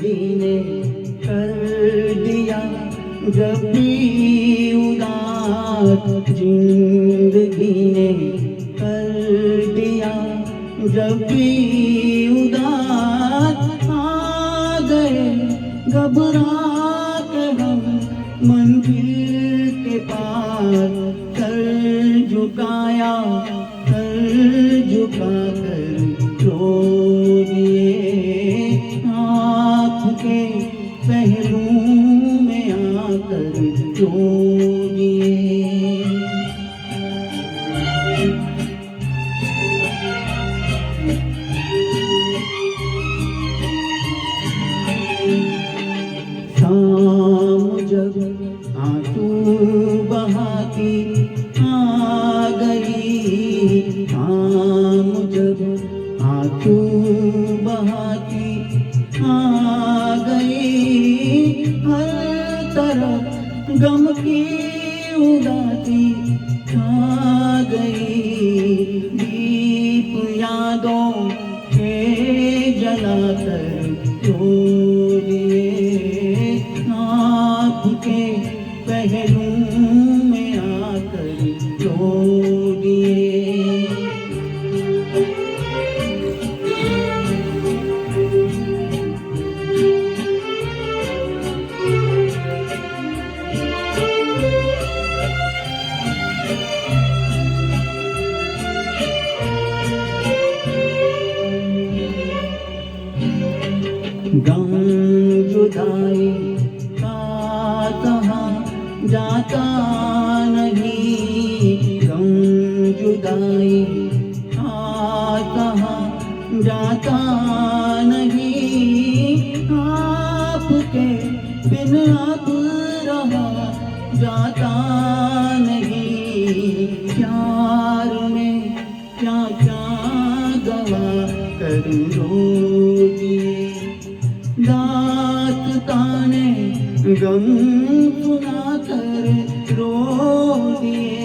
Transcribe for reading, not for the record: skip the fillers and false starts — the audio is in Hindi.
जिंदगी ने कर दिया जब भी उदास, जिंदगी ने कर दिया जब भी उदास। आ गए घबरा के हम मंजिल के पास, सर झुकाया सर झुका कर रो दिए। आपके पहलू में आकर रो दिए। शाम जब आंसू बहाती आ गई, शाम जब आंसू बहाती आ गई। हर तरफ गम की उदासी छा गई। दीप यादों के जलाकर रो दिए। आपके पहलू में आकर रो दिए। गम जुदाई का कहा जाता नहीं, गम जुदाई का कहा जाता नहीं। आपके बिन अब रहा जाता नहीं। प्यार में क्या क्या गवा कर रो दिए। दास्ताने गम सुना कर रो दिए।